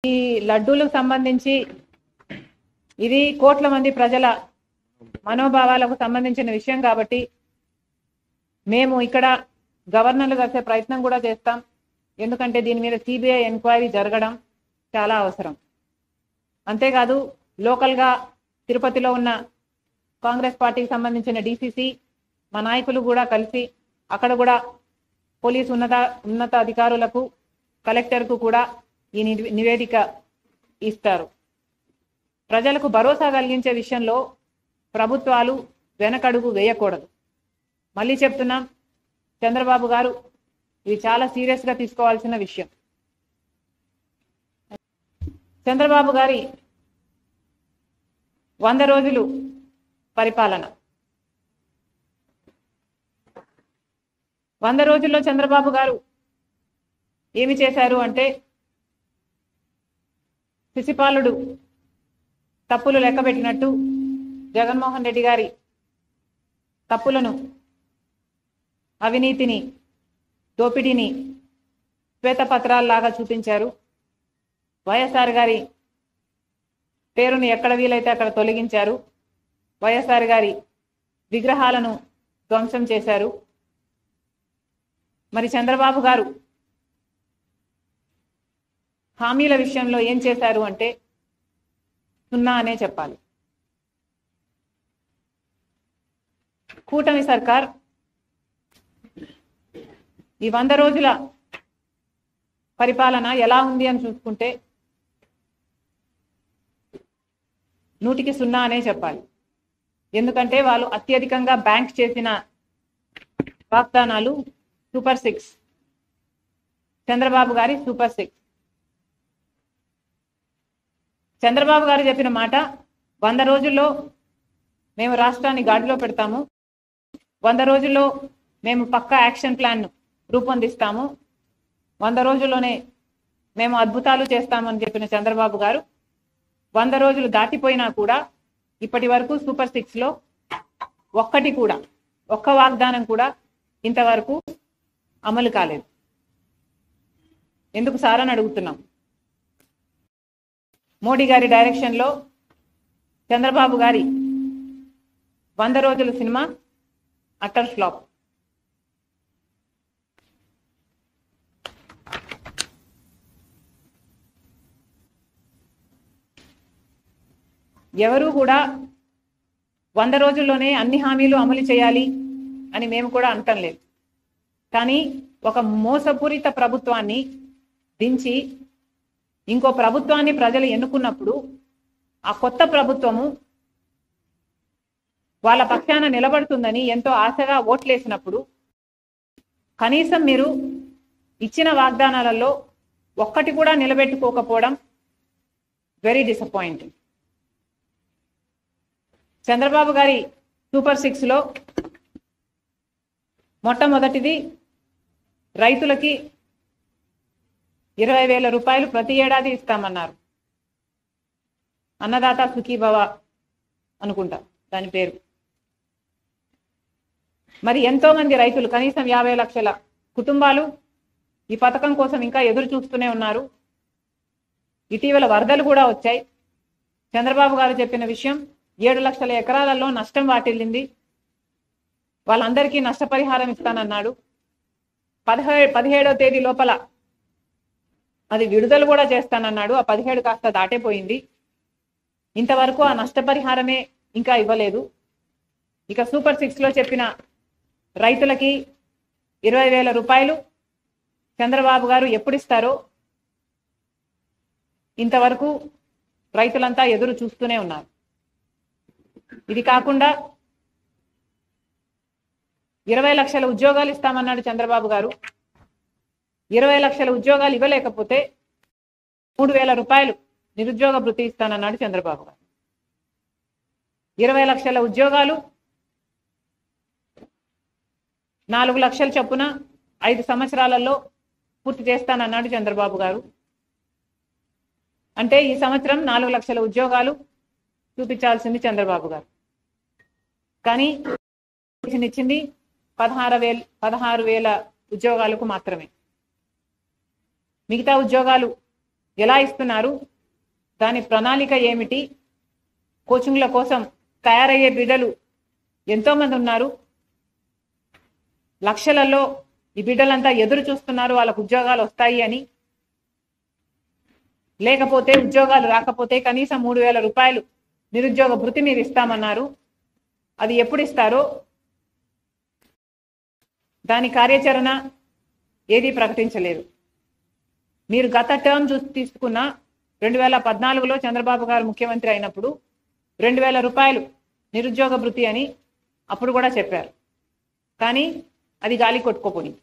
ఈ లడ్డూలకు సంబంధించి ఇది కోట్ల మంది ప్రజల మనోభావాలకు సంబంధించిన విషయం కాబట్టి మేము ఇక్కడ గవర్నర్లు కలిసే ప్రయత్నం కూడా చేస్తాం. ఎందుకంటే దీని మీద సిబిఐ ఎంక్వైరీ జరగడం చాలా అవసరం. అంతేకాదు లోకల్గా తిరుపతిలో ఉన్న కాంగ్రెస్ పార్టీకి సంబంధించిన డిసిసి మా నాయకులు కూడా కలిసి అక్కడ కూడా పోలీసు ఉన్నత అధికారులకు కలెక్టర్కు కూడా ఈ నివేదిక ఇస్తారు. ప్రజలకు భరోసా కలిగించే విషయంలో ప్రభుత్వాలు వెనకడుగు వేయకూడదు. మళ్ళీ చెప్తున్నాం, చంద్రబాబు గారు ఇది చాలా సీరియస్గా తీసుకోవాల్సిన విషయం. చంద్రబాబు గారి 100 రోజులు పరిపాలన, 100 రోజుల్లో చంద్రబాబు గారు ఏమి చేశారు అంటే, శిశుపాలుడు తప్పులు లెక్కబెట్టినట్టు జగన్మోహన్ రెడ్డి గారి తప్పులను, అవినీతిని, దోపిడీని శ్వేతపత్రాల్లాగా చూపించారు. వైఎస్ఆర్ గారి పేరును ఎక్కడ వీలైతే అక్కడ తొలగించారు. వైఎస్ఆర్ గారి విగ్రహాలను ధ్వంసం చేశారు. మరి చంద్రబాబు గారు హామీల విషయంలో ఏం చేశారు అంటే 0 అనే చెప్పాలి. కూటమి సర్కార్ ఈ 100 రోజుల పరిపాలన ఎలా ఉంది అని చూసుకుంటే 100కి 0 అనే చెప్పాలి. ఎందుకంటే వాళ్ళు అత్యధికంగా బ్యాంక్ చేసిన వాగ్దానాలు సూపర్ 6, చంద్రబాబు గారి సూపర్ 6. చంద్రబాబు గారు చెప్పిన మాట, 100 రోజుల్లో మేము రాష్ట్రాన్ని గాడిలో పెడతాము, 100 రోజుల్లో మేము పక్కా యాక్షన్ ప్లాన్ను రూపొందిస్తాము, 100 రోజుల్లోనే మేము అద్భుతాలు చేస్తామని చెప్పిన చంద్రబాబు గారు 100 రోజులు దాటిపోయినా కూడా ఇప్పటి వరకు సూపర్ 6లో ఒక్క వాగ్దానం కూడా ఇంతవరకు అమలు కాలేదు. ఎందుకు సార్ అని అడుగుతున్నాం. మోడీ గారి డైరెక్షన్లో చంద్రబాబు గారి 100 రోజుల సినిమా అట్టర్ ఫ్లాప్. ఎవరు కూడా 100 రోజుల్లోనే అన్ని హామీలు అమలు చేయాలి అని మేము కూడా అంటం లేదు. కానీ ఒక మోసపూరిత ప్రభుత్వాన్ని దించి ఇంకో ప్రభుత్వాన్ని ప్రజలు ఎన్నుకున్నప్పుడు ఆ కొత్త ప్రభుత్వము వాళ్ళ పక్షాన నిలబడుతుందని ఎంతో ఆశగా ఓట్లేసినప్పుడు కనీసం మీరు ఇచ్చిన వాగ్దానాలలో ఒక్కటి కూడా నిలబెట్టుకోకపోవడం వెరీ డిసప్పాయింటింగ్. చంద్రబాబు గారి సూపర్ 6లో మొట్టమొదటిది రైతులకి 20,000 రూపాయలు ప్రతి ఏడాది ఇస్తామన్నారు. అన్నదాత సుఖీభవ అనుకుంటా దాని పేరు. మరి ఎంతో మంది రైతులు, కనీసం 50 లక్షల కుటుంబాలు ఈ పథకం కోసం ఇంకా ఎదురు చూస్తూనే ఉన్నారు. ఇటీవల వరదలు కూడా వచ్చాయి. చంద్రబాబు గారు చెప్పిన విషయం, 7 లక్షల ఎకరాలలో నష్టం వాటిల్లింది, వాళ్ళందరికీ నష్టపరిహారం ఇస్తానన్నాడు. 17వ తేదీ లోపల అది విడుదల కూడా చేస్తానన్నాడు. ఆ 17 కాస్త దాటేపోయింది. ఇంతవరకు ఆ నష్టపరిహారమే ఇంకా ఇవ్వలేదు. ఇక సూపర్ 6లో చెప్పిన రైతులకి 20,000 రూపాయలు చంద్రబాబు గారు ఎప్పుడు ఇస్తారో ఇంతవరకు రైతులంతా ఎదురు చూస్తూనే ఉన్నారు. ఇది కాకుండా 20 లక్షల ఉద్యోగాలు ఇస్తామన్నాడు చంద్రబాబు గారు. 20 లక్షల ఉద్యోగాలు ఇవ్వలేకపోతే 3,000 రూపాయలు నిరుద్యోగ భృతి ఇస్తానన్నాడు చంద్రబాబు గారు. 20 లక్షల ఉద్యోగాలు 4 లక్షల చొప్పున 5 సంవత్సరాలలో పూర్తి చేస్తానన్నాడు చంద్రబాబు గారు. అంటే ఈ సంవత్సరం 4 లక్షల ఉద్యోగాలు చూపించాల్సింది చంద్రబాబు గారు. కానీ ఇచ్చింది 16,000 ఉద్యోగాలకు మాత్రమే. మిగతా ఉద్యోగాలు ఎలా ఇస్తున్నారు, దాని ప్రణాళిక ఏమిటి, కోచింగ్ల కోసం తయారయ్యే బిడ్డలు ఎంతోమంది ఉన్నారు, లక్షలలో ఈ బిడ్డలంతా ఎదురు చూస్తున్నారు వాళ్ళకు ఉద్యోగాలు వస్తాయి అని. లేకపోతే ఉద్యోగాలు రాకపోతే కనీసం 3,000 రూపాయలు నిరుద్యోగ భృతి మీరు ఇస్తామన్నారు. అది ఎప్పుడు ఇస్తారో దాని కార్యాచరణ ఏది ప్రకటించలేదు. మీరు గత టర్మ్ చూసి తీసుకున్న 2014లో చంద్రబాబు గారు ముఖ్యమంత్రి అయినప్పుడు 2,000 రూపాయలు నిరుద్యోగ భృతి అని అప్పుడు కూడా చెప్పారు. కానీ అది గాలి కొట్టుకోపోయింది.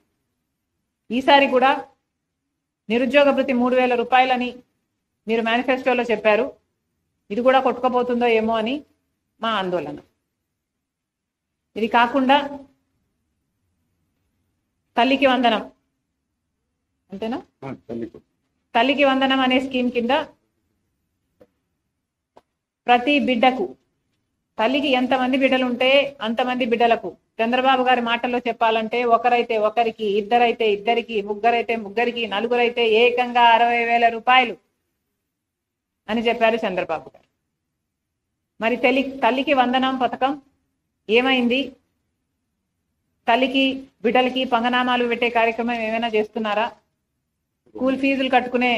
ఈసారి కూడా నిరుద్యోగ భృతి 3,000 రూపాయలని మీరు మేనిఫెస్టోలో చెప్పారు. ఇది కూడా కొట్టుకోపోతుందో ఏమో అని మా ఆందోళన. ఇది కాకుండా తల్లికి వందనం అంతేనా, తల్లికి వందనం అనే స్కీమ్ కింద ప్రతి బిడ్డకు, తల్లికి ఎంతమంది బిడ్డలు ఉంటే అంతమంది బిడ్డలకు, చంద్రబాబు గారి మాటల్లో చెప్పాలంటే ఒకరైతే ఒకరికి, ఇద్దరైతే ఇద్దరికి, ముగ్గురైతే ముగ్గురికి, నలుగురైతే ఏకంగా 60,000 రూపాయలు అని చెప్పారు చంద్రబాబు గారు. మరి తల్లికి వందనం పథకం ఏమైంది? తల్లికి బిడ్డలకి పంగనామాలు పెట్టే కార్యక్రమం ఏమైనా చేస్తున్నారా? స్కూల్ ఫీజులు కట్టుకునే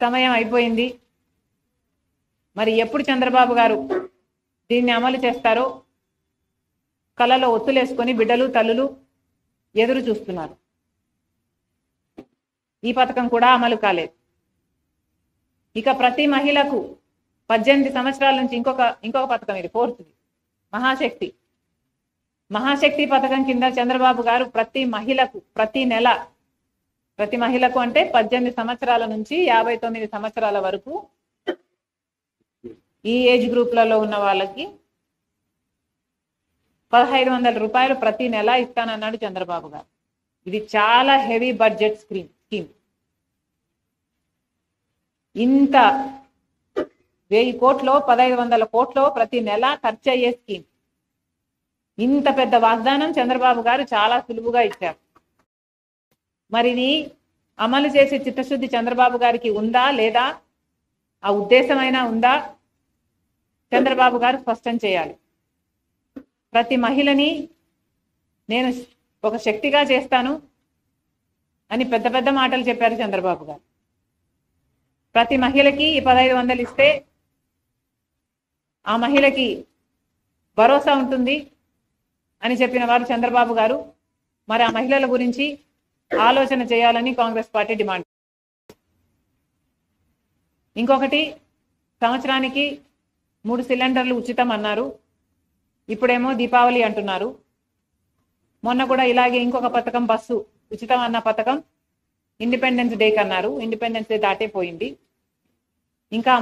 సమయం అయిపోయింది. మరి ఎప్పుడు చంద్రబాబు గారు దీన్ని అమలు చేస్తారో కళ్ళలో ఒత్తులేసుకొని బిడ్డలు తల్లులు ఎదురు చూస్తున్నారు. ఈ పథకం కూడా అమలు కాలేదు. ఇక ప్రతి మహిళకు 18 సంవత్సరాల నుంచి ఇంకొక పథకం, ఇది 4th మహాశక్తి పథకం కింద చంద్రబాబు గారు ప్రతి మహిళకు ప్రతి నెల, ప్రతి మహిళకు అంటే 18 సంవత్సరాల నుంచి 59 సంవత్సరాల వరకు ఈ ఏజ్ గ్రూప్లలో ఉన్న వాళ్ళకి 1,500 రూపాయలు ప్రతి నెల ఇస్తానన్నాడు చంద్రబాబు గారు. ఇది చాలా హెవీ బడ్జెట్ స్కీమ్. ఇంత 1000 కోట్లు 1,500 కోట్లు ప్రతి నెల ఖర్చు అయ్యే స్కీమ్. ఇంత పెద్ద వాగ్దానం చంద్రబాబు గారు చాలా సులువుగా ఇచ్చారు. మరి ఇది అమలు చేసే చిత్తశుద్ధి చంద్రబాబు గారికి ఉందా లేదా, ఆ ఉద్దేశమైనా ఉందా, చంద్రబాబు గారు స్పష్టం చేయాలి. ప్రతి మహిళని నేను ఒక శక్తిగా చేస్తాను అని పెద్ద పెద్ద మాటలు చెప్పారు చంద్రబాబు గారు. ప్రతి మహిళకి 1,500 ఇస్తే ఆ మహిళకి భరోసా ఉంటుంది అని చెప్పిన వారు చంద్రబాబు గారు. మరి ఆ మహిళల గురించి ఆలోచన చేయాలని కాంగ్రెస్ పార్టీ డిమాండ్. ఇంకొకటి, సంవత్సరానికి 3 సిలిండర్లు ఉచితం అన్నారు. ఇప్పుడేమో దీపావళి అంటున్నారు. మొన్న కూడా ఇలాగే ఇంకొక పథకం, బస్సు ఉచితం అన్న పథకం ఇండిపెండెన్స్ డేకి అన్నారు. ఇండిపెండెన్స్ డే దాటే పోయింది. ఇంకా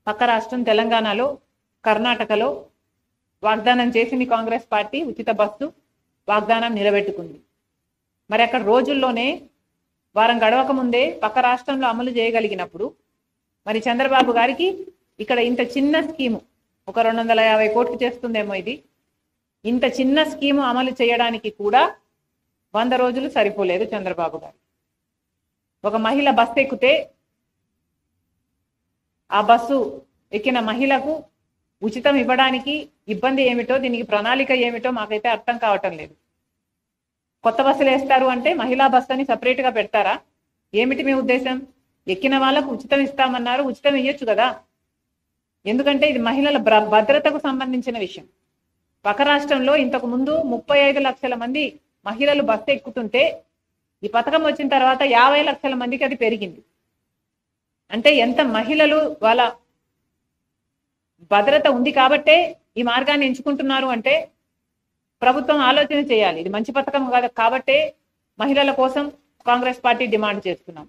పక్క రాష్ట్రం తెలంగాణలో, కర్ణాటకలో వాగ్దానం చేసింది కాంగ్రెస్ పార్టీ, ఉచిత బస్సు వాగ్దానం నిలబెట్టుకుంది. మరి అక్కడ రోజుల్లోనే వారం గడవక ముందే పక్క రాష్ట్రంలో అమలు చేయగలిగినప్పుడు మరి చంద్రబాబు గారికి ఇక్కడ ఇంత చిన్న స్కీము, ఒక 250 కోట్లు చేస్తుందేమో ఇది, ఇంత చిన్న స్కీము అమలు చేయడానికి కూడా 100 రోజులు సరిపోలేదు చంద్రబాబు గారు. ఒక మహిళ బస్సు ఎక్కితే ఆ బస్సు ఎక్కిన మహిళకు ఉచితం ఇవ్వడానికి ఇబ్బంది ఏమిటో, దీనికి ప్రణాళిక ఏమిటో మాకైతే అర్థం కావటం లేదు. కొత్త బస్సులు వేస్తారు అంటే మహిళా బస్సు అని సపరేట్గా పెడతారా? ఏమిటి మీ ఉద్దేశం? ఎక్కిన వాళ్ళకు ఉచితం ఇస్తామన్నారు, ఉచితం ఇవ్వచ్చు కదా. ఎందుకంటే ఇది మహిళల భద్రతకు సంబంధించిన విషయం. పక్క రాష్ట్రంలో ఇంతకు ముందు 35 లక్షల మంది మహిళలు బస్సు ఎక్కుతుంటే ఈ పథకం వచ్చిన తర్వాత 50 లక్షల మందికి అది పెరిగింది. అంటే ఎంత మహిళలు వాళ్ళ భద్రత ఉంది కాబట్టే ఈ మార్గాన్ని ఎంచుకుంటున్నారు అంటే ప్రభుత్వం ఆలోచన చేయాలి. ఇది మంచి పథకం కాదు కాబట్టే మహిళల కోసం కాంగ్రెస్ పార్టీ డిమాండ్ చేస్తున్నాం.